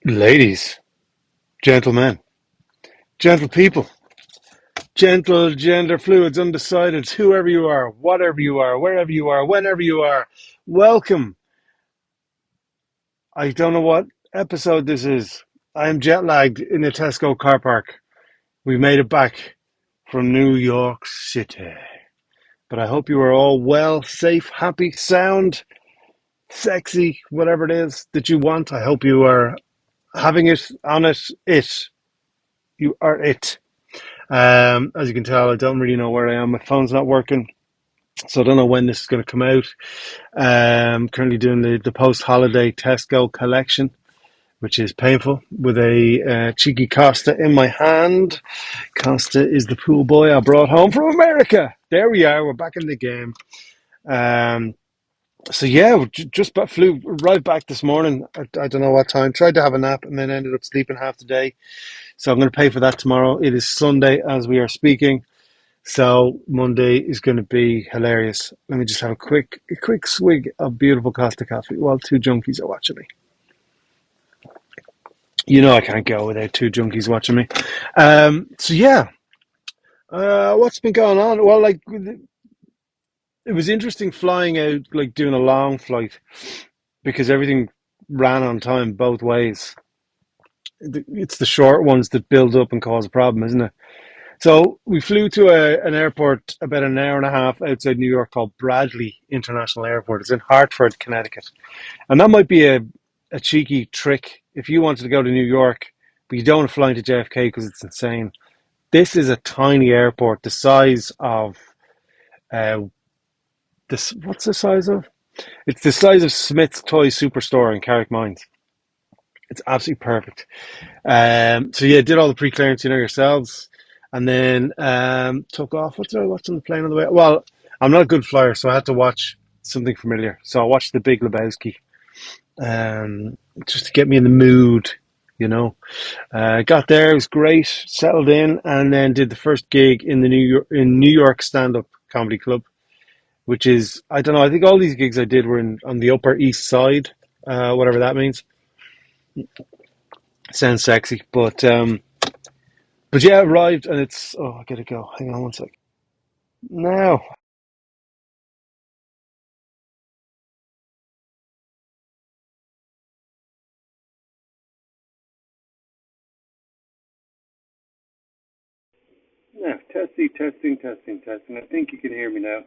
Ladies, gentlemen, gentle people, gentle gender fluids, undecided, whoever you are, whatever you are, wherever you are, whenever you are, welcome. I don't know what episode this is. I am jet lagged in the Tesco car park. We made it back from New York City. But I hope you are all well, safe, happy, sound, sexy, whatever it is that you want. I hope you are having it, on it, it. You are it. As you can tell, I don't really know where I am. My phone's not working, so I don't know when this is going to come out. Currently doing the post-holiday Tesco collection, which is painful, with a cheeky Costa in my hand. Costa is the pool boy I brought home from America. There we are. We're back in the game. Um, so yeah, we just flew right back this morning. I don't know what time. Tried to have a nap and then ended up sleeping half the day. So I'm going to pay for that tomorrow. It is Sunday as we are speaking. So Monday is going to be hilarious. Let me just have a quick swig of beautiful Costa coffee while two junkies are watching me. You know I can't go without two junkies watching me. So yeah, what's been going on? Well, like it was interesting flying out, like doing a long flight because everything ran on time both ways. It's the short ones that build up and cause a problem, isn't it? So we flew to an airport about an hour and a half outside New York called Bradley International Airport. It's in Hartford, Connecticut. And that might be a cheeky trick if you wanted to go to New York, but you don't want to fly into JFK because it's insane. This is a tiny airport, the size of uh, this. What's the size of? It's the size of Smith's Toy Superstore in Carrick Mines. It's absolutely perfect. So yeah, did all the pre-clearance, yourselves, and then took off. What did I watch on the plane on the way? Well, I'm not a good flyer, so I had to watch something familiar. So I watched The Big Lebowski, just to get me in the mood. Got there, it was great, settled in, and then did the first gig in the New York stand-up comedy club, which is, I don't know. I think all these gigs I did were on the Upper East Side, whatever that means. Sounds sexy, but yeah, arrived and it's. Oh, I gotta go. Hang on one sec. Now, yeah, testing. I think you can hear me now.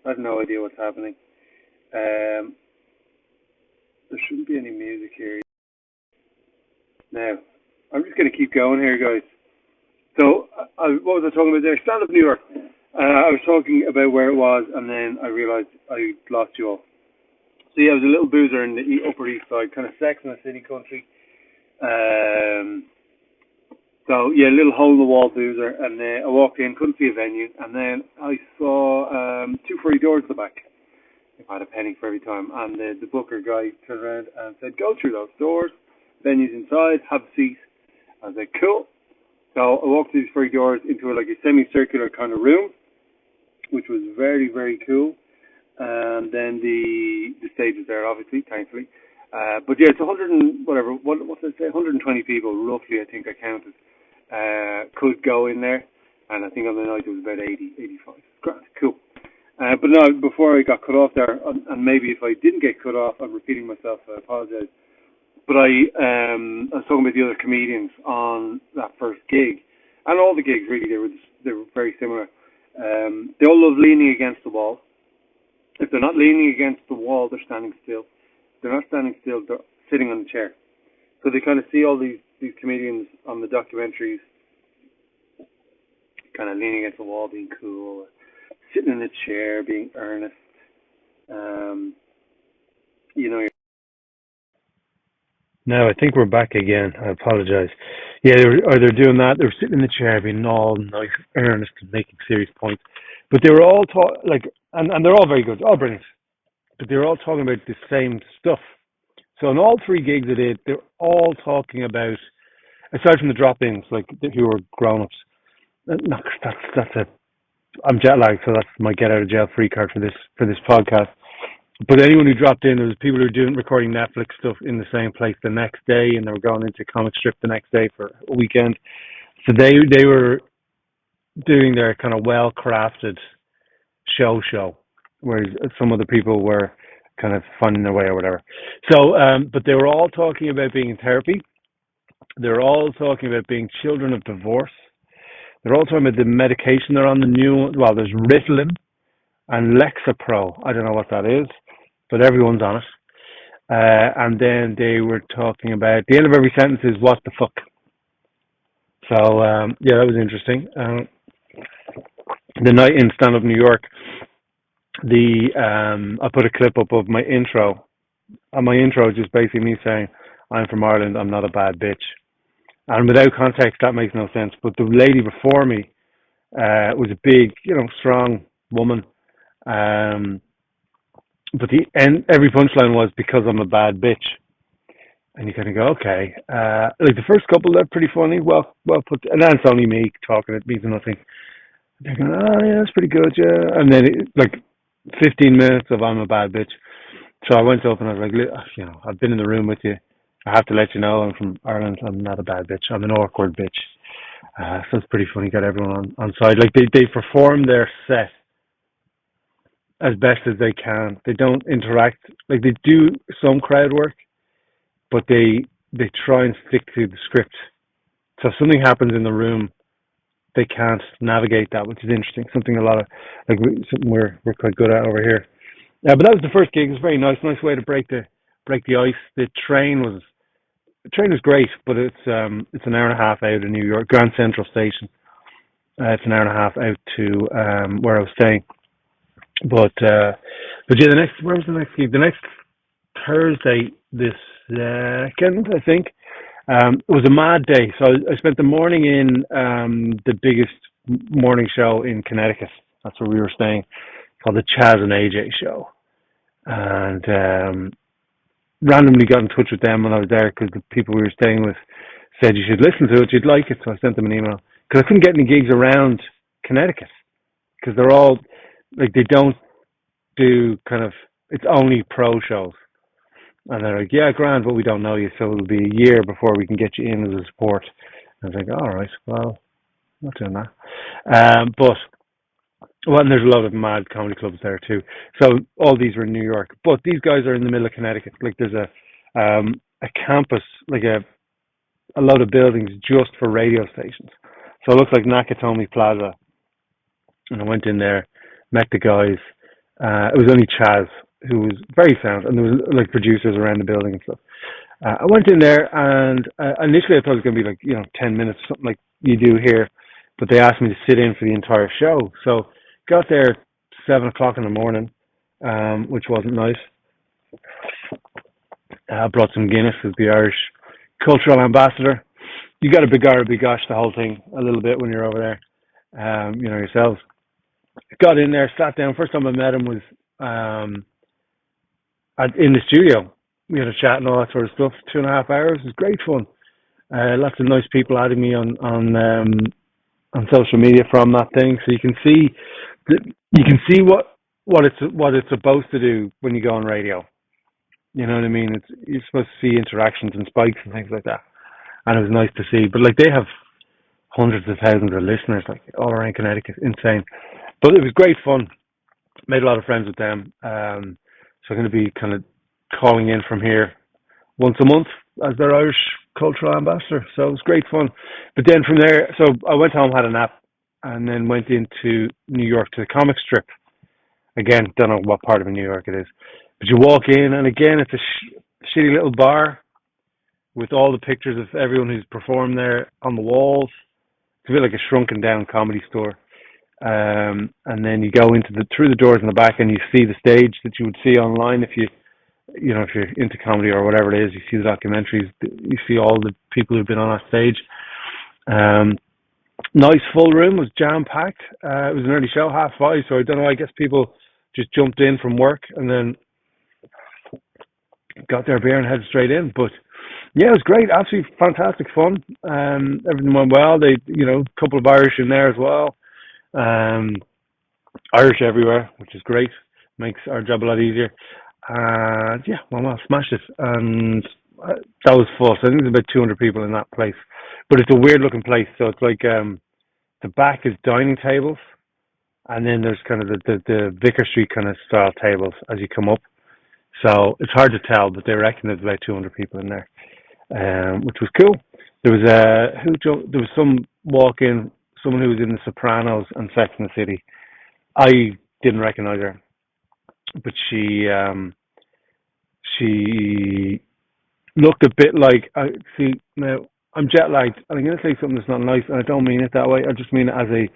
I have no idea what's happening. Um, there shouldn't be any music here. Now, I'm just gonna keep going here, guys. So, what was I talking about there? Stand up New York. I was talking about where it was, and then I realized I lost you all. So yeah, I was a little boozer in the Upper East Side, kind of Sex in the City country. Um, So yeah, a little hole in the wall boozer, and I walked in, couldn't see a venue, and then I saw two free doors at the back. If I had a penny for every time, and the booker guy turned around and said, "Go through those doors, venues inside, have a seat." I was like, "Cool." So I walked through these free doors into like a semicircular kind of room, which was very very cool. And then the stage was there, obviously, thankfully. But yeah, it's 100 and whatever. What did I say? 120 people, roughly. I think I counted. Could go in there, and I think on the night it was about 80, 85. Grand, cool. But no, before I got cut off there, and maybe if I didn't get cut off, I'm repeating myself. I apologize. But I was talking about the other comedians on that first gig, and all the gigs really they were very similar. They all love leaning against the wall. If they're not leaning against the wall, they're standing still. If they're not standing still, they're sitting on a chair. So they kind of see all these comedians on the documentaries kind of leaning against the wall, being cool, sitting in a chair, being earnest. Um, you know. No, I think we're back again. I apologize. Yeah, they're doing that. They were sitting in the chair, being all nice, earnest, and making serious points. But they were all and they're all very good, all brilliant. But they were all talking about the same stuff. So in all three gigs I did, they're all talking about, aside from the drop-ins, like who were grown-ups. No, that's it. I'm jet lagged, so that's my get out of jail free card for this podcast. But anyone who dropped in, there was people who were doing recording Netflix stuff in the same place the next day, and they were going into comic strip the next day for a weekend. So they were doing their kind of well crafted show, whereas some other people were kind of finding their way or whatever. So, but they were all talking about being in therapy. They were all talking about being children of divorce. They're all talking about the medication they're on, the new one. Well, there's Ritalin and Lexapro. I don't know what that is, but everyone's on it. And then they were talking about the end of every sentence is what the fuck. So yeah, that was interesting. The night in Stand Up New York, I put a clip up of my intro. And my intro is just basically me saying, "I'm from Ireland. I'm not a bad bitch." And without context, that makes no sense. But the lady before me was a big, strong woman. But every punchline was because I'm a bad bitch. And you kind of go, okay. Like the first couple, they're pretty funny. Well put. And then it's only me talking. It means nothing. They're going, oh yeah, that's pretty good, yeah. And then like 15 minutes of I'm a bad bitch. So I went up and I was like, I've been in the room with you. I have to let you know I'm from Ireland. I'm not a bad bitch. I'm an awkward bitch. So it's pretty funny. Got everyone on side. Like they perform their set as best as they can. They don't interact. Like they do some crowd work, but they try and stick to the script. So if something happens in the room, they can't navigate that, which is interesting. Something something we're quite good at over here. But that was the first gig. It was very nice way to break the ice. The train was great, but it's an hour and a half out of New York, Grand Central Station. It's an hour and a half out to where I was staying. But yeah, where was the next gig? The next Thursday, this second, I think. It was a mad day. So I spent the morning in the biggest morning show in Connecticut. That's where we were staying, called the Chaz and AJ Show. And randomly got in touch with them when I was there because the people we were staying with said you should listen to it, you'd like it. So I sent them an email because I couldn't get any gigs around Connecticut because they're all like they don't do kind of it's only pro shows. And they're like, yeah, grand, but we don't know you, so it'll be a year before we can get you in as a support. I was like, all right, well, I'm not doing that. And there's a lot of mad comedy clubs there too. So all these were in New York, but these guys are in the middle of Connecticut. Like there's a campus, like a lot of buildings just for radio stations. So it looks like Nakatomi Plaza. And I went in there, met the guys. It was only Chaz, who was very sound, and there was like producers around the building and stuff. I went in there, and initially I thought it was going to be like 10 minutes, something like you do here, but they asked me to sit in for the entire show. So got there 7 o'clock in the morning, which wasn't nice. I brought some Guinness as the Irish cultural ambassador. You got a big gosh the whole thing a little bit when you're over there, yourselves. Got in there, sat down. First time I met him was in the studio. We had a chat and all that sort of stuff. 2.5 hours. It was great fun. Lots of nice people adding me on social media from that thing, so you can see what it's supposed to do when you go on radio. You know what I mean? You're supposed to see interactions and spikes and things like that, and it was nice to see. But like they have hundreds of thousands of listeners, like all around Connecticut, insane. But it was great fun. Made a lot of friends with them. So I'm going to be kind of calling in from here once a month as their Irish cultural ambassador. So it was great fun. But then from there, so I went home, had a nap, and then went into New York to the comic strip. Again, don't know what part of New York it is. But you walk in, and again, it's a shitty little bar with all the pictures of everyone who's performed there on the walls. It's a bit like a shrunken down comedy store. And then you go through the doors in the back, and you see the stage that you would see online if you're into comedy or whatever it is. You see the documentaries, you see all the people who've been on that stage. Nice full room, was jam packed. It was an early show, 5:30, so I don't know. I guess people just jumped in from work and then got their beer and headed straight in. But yeah, it was great, absolutely fantastic fun. Everything went well. They, a couple of Irish in there as well. Irish everywhere, which is great. Makes our job a lot easier. Yeah, well, I smashed it, and that was full. So I think there's about 200 people in that place, but it's a weird looking place. So it's like the back is dining tables, and then there's kind of the Vicar Street kind of style tables as you come up. So it's hard to tell, but they reckon there's about 200 people in there, which was cool. There was there was some walk in, someone who was in The Sopranos and Sex and the City. I didn't recognize her, but she looked a bit like I see now. I'm jet lagged, and I'm going to say something that's not nice, and I don't mean it that way. I just mean it as a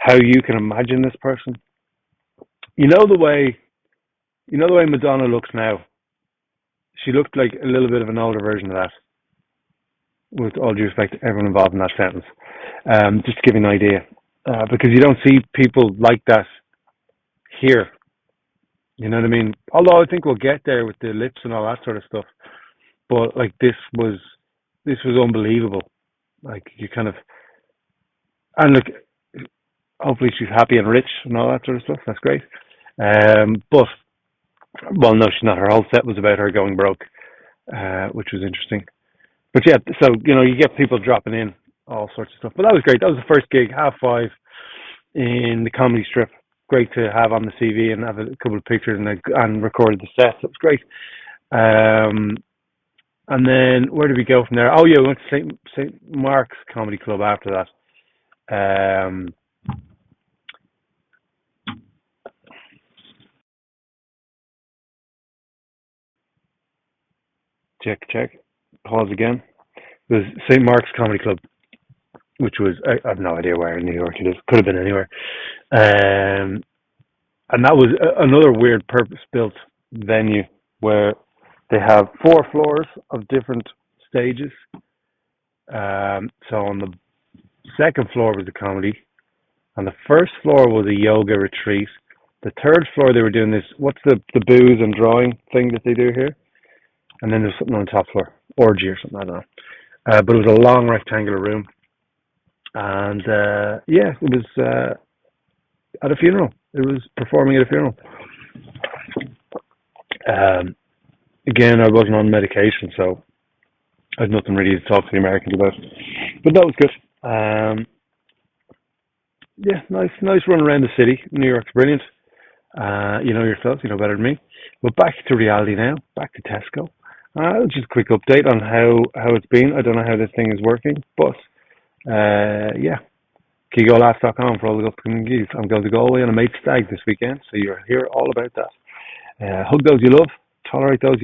how you can imagine this person. You know the way Madonna looks now. She looked like a little bit of an older version of that. With all due respect to everyone involved in that sentence, just to give you an idea, because you don't see people like that here. You know what I mean? Although I think we'll get there with the lips and all that sort of stuff. But like this was unbelievable. Like you kind of and look, hopefully she's happy and rich and all that sort of stuff. That's great. But well, no, she's not. Her whole set was about her going broke, which was interesting. But yeah, so you get people dropping in all sorts of stuff. But that was great. That was the first gig, 5:30 in the Comedy Strip. Great to have on the CV and have a couple of pictures and recorded the set. So it was great. And then where did we go from there? Oh yeah, we went to St. Mark's Comedy Club after that. Check. Pause again. It was St. Mark's Comedy Club, which was I have no idea where in New York it is. Could have been anywhere. And that was another weird purpose-built venue where they have 4 floors of different stages. So on the second floor was the comedy. On the first floor was a yoga retreat. The third floor they were doing this. What's the booze and drawing thing that they do here? And then there's something on the top floor, orgy or something, I don't know. But it was a long rectangular room, and yeah, it was at a funeral. It was performing at a funeral. Again, I wasn't on medication, so I had nothing really to talk to the Americans about. But that was good. Yeah, nice run around the city. New York's brilliant. You know yourself, you know better than me. But back to reality now. Back to Tesco. Just a quick update on how it's been. I don't know how this thing is working, but yeah. Keegolaughs.com for all the upcoming gigs. I'm going to Galway on a mate's stag this weekend, so you'll hear all about that. Hug those you love, tolerate those you